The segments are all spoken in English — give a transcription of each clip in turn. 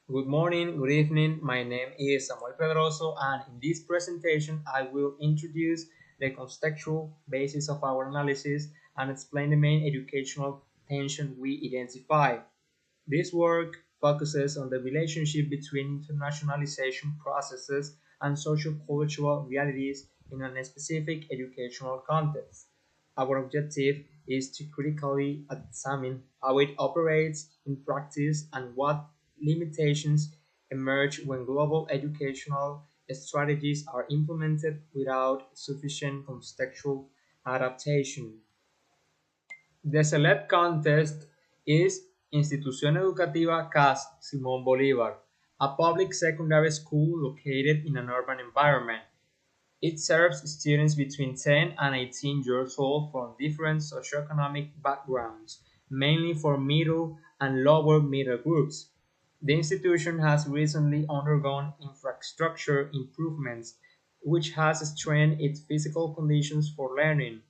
Good morning, good evening. My name is Samuel Pedroso, and in this presentation, I will introduce the contextual basis of our analysis and explain the main educational tension we identify. This work focuses on the relationship between internationalization processes and sociocultural realities in a specific educational context. Our objective is to critically examine how it operates in practice and what limitations emerge when global educational strategies are implemented without sufficient contextual adaptation. The select contest is Institución Educativa CAS Simón Bolívar, a public secondary school located in an urban environment. It serves students between 10 and 18 years old from different socioeconomic backgrounds, mainly for middle and lower middle groups. The institution has recently undergone infrastructure improvements, which has strengthened its physical conditions for learning.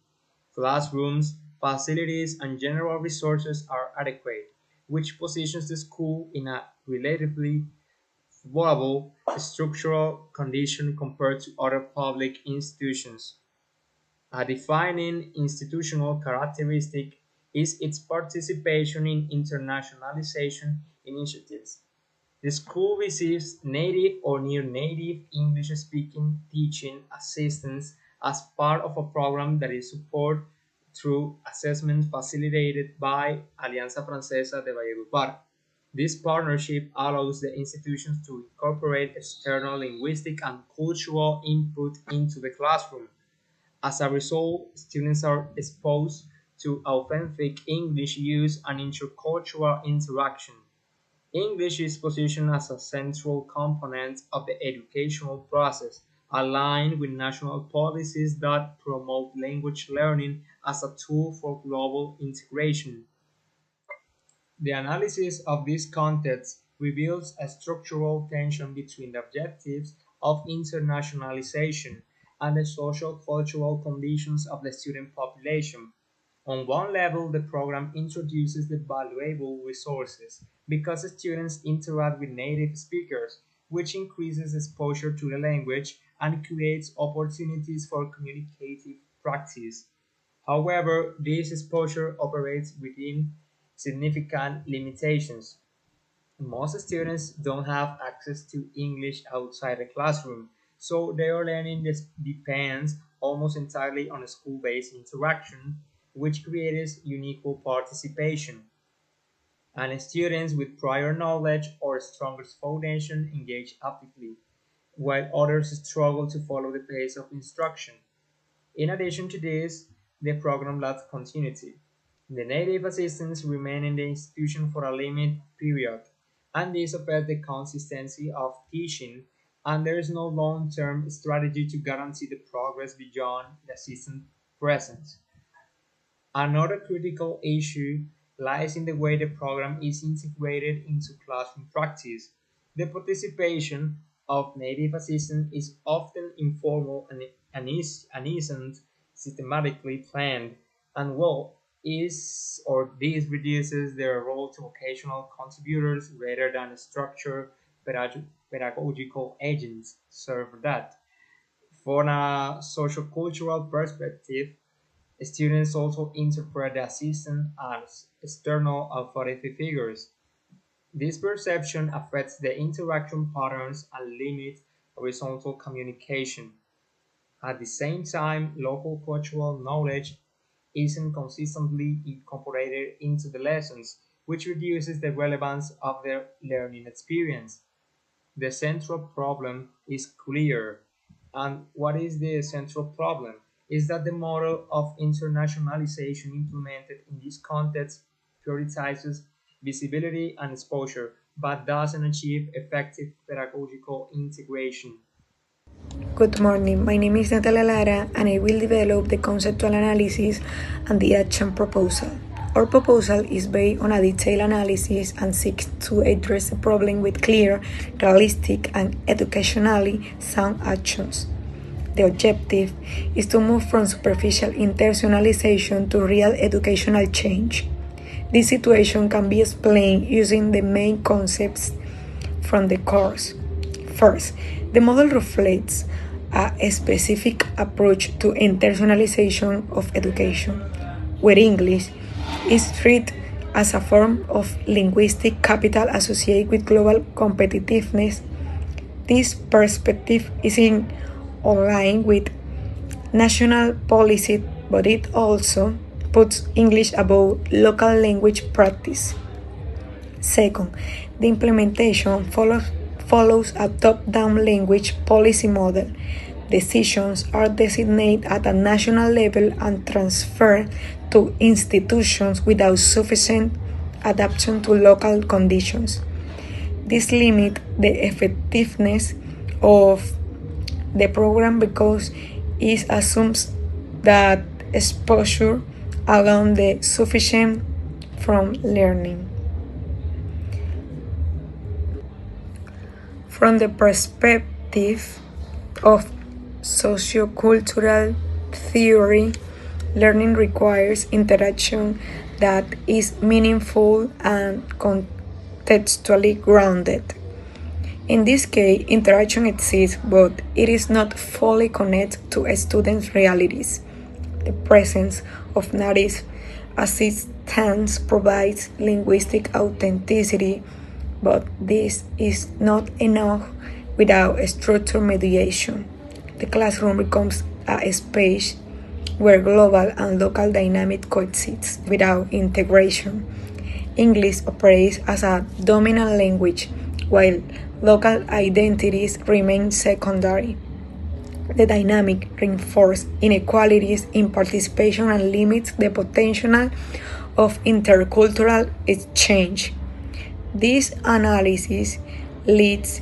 Classrooms, facilities, and general resources are adequate, which positions the school in a relatively favorable structural condition compared to other public institutions. A defining institutional characteristic is its participation in internationalization initiatives. The school receives native or near-native English-speaking teaching assistants as part of a program that is supported through assessment facilitated by Alianza Francesa de Valledupar. This partnership allows the institutions to incorporate external linguistic and cultural input into the classroom. As a result, students are exposed to authentic English use and intercultural interaction. English is positioned as a central component of the educational process, aligned with national policies that promote language learning as a tool for global integration. The analysis of this context reveals a structural tension between the objectives of internationalization and the social cultural conditions of the student population. On one level, the program introduces the valuable resources because students interact with native speakers, which increases exposure to the language and creates opportunities for communicative practice. However, this exposure operates within significant limitations. Most students don't have access to English outside the classroom, so their learning depends almost entirely on school-based interaction, which creates unequal participation. And students with prior knowledge or stronger foundation engage actively, while others struggle to follow the pace of instruction. In addition to this, the program lacks continuity. The native assistants remain in the institution for a limited period, and this affects the consistency of teaching, and there is no long-term strategy to guarantee the progress beyond the assistant presence. Another critical issue lies in the way the program is integrated into classroom practice. The participation of native assistants is often informal and isn't systematically planned, and well, is or this reduces their role to occasional contributors rather than structured pedagogical agents. Serve that. From a sociocultural perspective, students also interpret the assistant as external authority figures. This perception affects the interaction patterns and limits horizontal communication. At the same time, local cultural knowledge isn't consistently incorporated into the lessons, which reduces the relevance of their learning experience. The central problem is clear. And what is the central problem? Is that the model of internationalization implemented in this context prioritizes visibility and exposure, but doesn't achieve effective pedagogical integration. Good morning, my name is Natalia Lara and I will develop the conceptual analysis and the action proposal. Our proposal is based on a detailed analysis and seeks to address the problem with clear, realistic, and educationally sound actions. The objective is to move from superficial internationalization to real educational change. This situation can be explained using the main concepts from the course. First, the model reflects a specific approach to internationalization of education, where English is treated as a form of linguistic capital associated with global competitiveness. This perspective is in line with national policy, but it also puts English above local language practice. Second, the implementation follows a top-down language policy model. Decisions are designated at a national level and transferred to institutions without sufficient adaptation to local conditions. This limits the effectiveness of the program because it assumes that exposure alone is sufficient from learning. From the perspective of sociocultural theory, learning requires interaction that is meaningful and contextually grounded. In this case, interaction exists, but it is not fully connected to a student's realities. The presence of native assistants provides linguistic authenticity, but this is not enough without structured mediation. The classroom becomes a space where global and local dynamic coexist without integration. English operates as a dominant language, while local identities remain secondary. The dynamic reinforces inequalities in participation and limits the potential of intercultural exchange. This analysis leads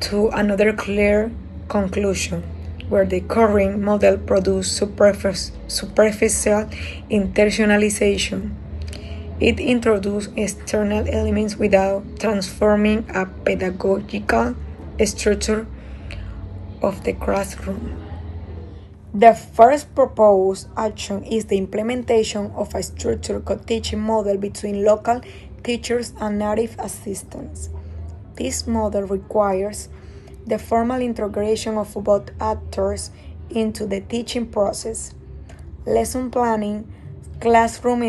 to another clear conclusion, where the current model produces superficial internationalization. It introduces external elements without transforming a pedagogical structure of the classroom. The first proposed action is the implementation of a structured co-teaching model between local teachers and native assistants. This model requires the formal integration of both actors into the teaching process. Lesson planning, classroom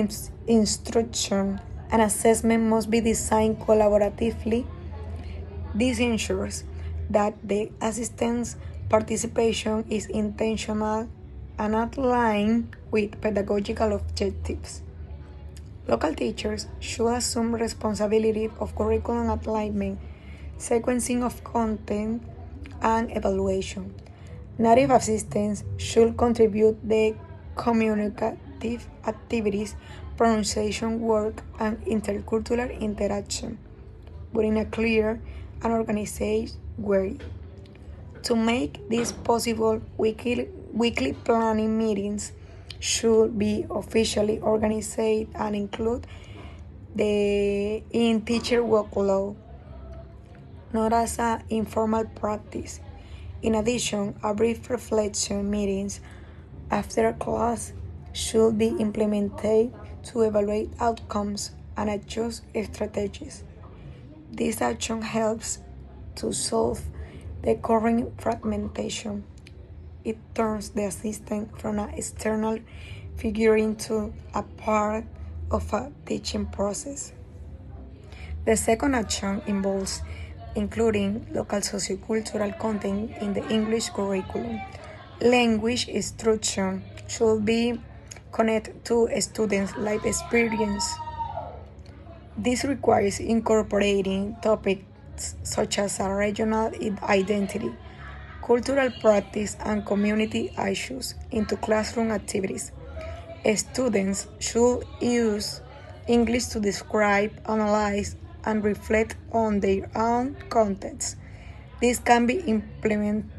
instruction, and assessment must be designed collaboratively. This ensures that the assistant's participation is intentional and aligned with pedagogical objectives. Local teachers should assume responsibility of curriculum alignment, sequencing of content, and evaluation. Native assistants should contribute the communicative activities, pronunciation work, and intercultural interaction, but in a clear and organized way. To make this possible, weekly planning meetings should be officially organized and include the in-teacher workload, not as an informal practice. In addition, a brief reflection meetings after a class should be implemented to evaluate outcomes and adjust strategies. This action helps to solve the current fragmentation. It turns the assistant from an external figure into a part of a teaching process. The second action involves including local sociocultural content in the English curriculum. Language instruction should be connected to a student's life experience. This requires incorporating topics such as a regional identity, cultural practice, and community issues into classroom activities. Students should use English to describe, analyze, and reflect on their own context. This can be implemented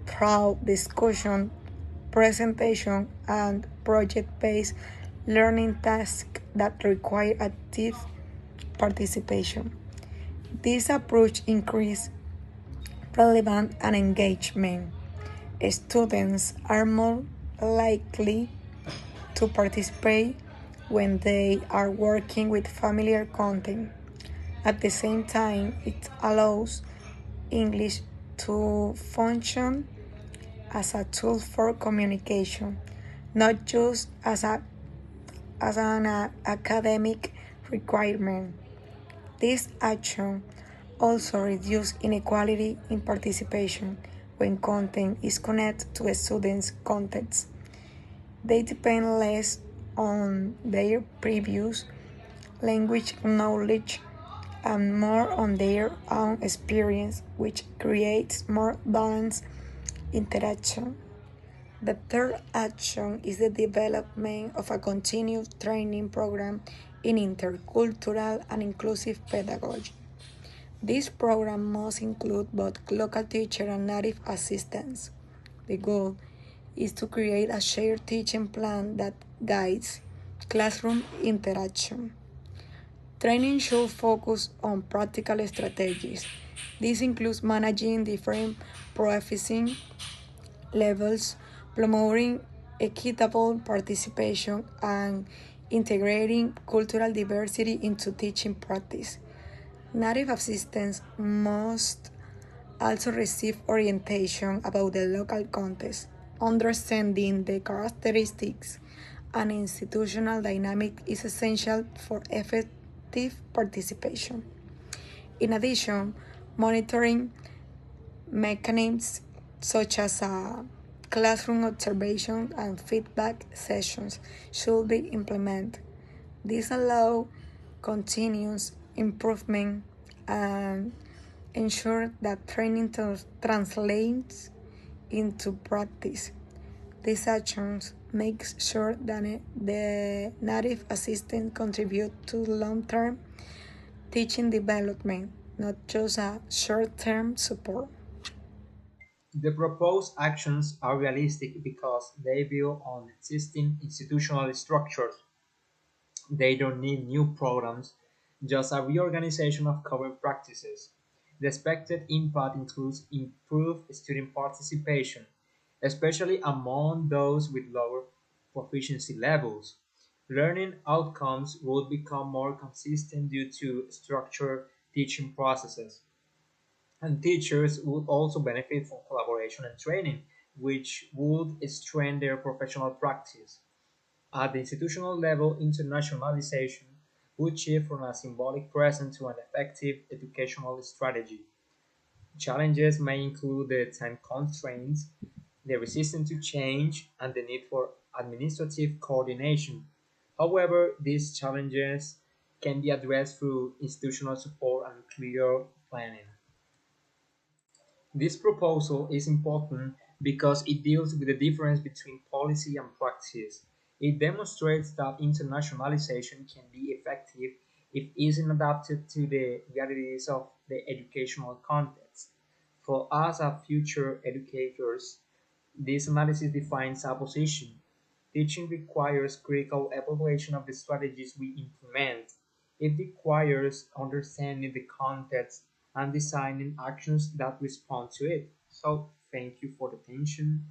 through discussion, presentation, and project-based learning tasks that require active participation. This approach increases relevance and engagement. Students are more likely to participate when they are working with familiar content, At the same time, it allows English to function as a tool for communication, not just as an academic requirement. This action also reduces inequality in participation when content is connected to a student's context. They depend less on their previous language knowledge and more on their own experience, which creates more balanced interaction. The third action is the development of a continuous training program in intercultural and inclusive pedagogy. This program must include both local teachers and native assistants. The goal is to create a shared teaching plan that guides classroom interaction. Training should focus on practical strategies. This includes managing different proficiency levels, promoting equitable participation, and integrating cultural diversity into teaching practice. Native assistants must also receive orientation about the local context. Understanding the characteristics and institutional dynamic is essential for effective participation. In addition, monitoring mechanisms such as classroom observation and feedback sessions should be implemented. This allows continuous improvement and ensure that training translates into practice. These actions make sure that the native assistant contribute to long-term teaching development, not just a short-term support. The proposed actions are realistic because they build on existing institutional structures. They don't need new programs, just a reorganization of current practices. The expected impact includes improved student participation, especially among those with lower proficiency levels. Learning outcomes would become more consistent due to structured teaching processes. And teachers would also benefit from collaboration and training, which would strengthen their professional practice. At the institutional level, internationalization would shift from a symbolic presence to an effective educational strategy. Challenges may include the time constraints, the resistance to change, and the need for administrative coordination. However, these challenges can be addressed through institutional support and clear planning. This proposal is important because it deals with the difference between policy and practice. It demonstrates that internationalization can be effective if it is adapted to the realities of the educational context. For us as future educators, this analysis defines our position. Teaching requires critical evaluation of the strategies we implement. It requires understanding the context and designing actions that respond to it. So, thank you for the attention.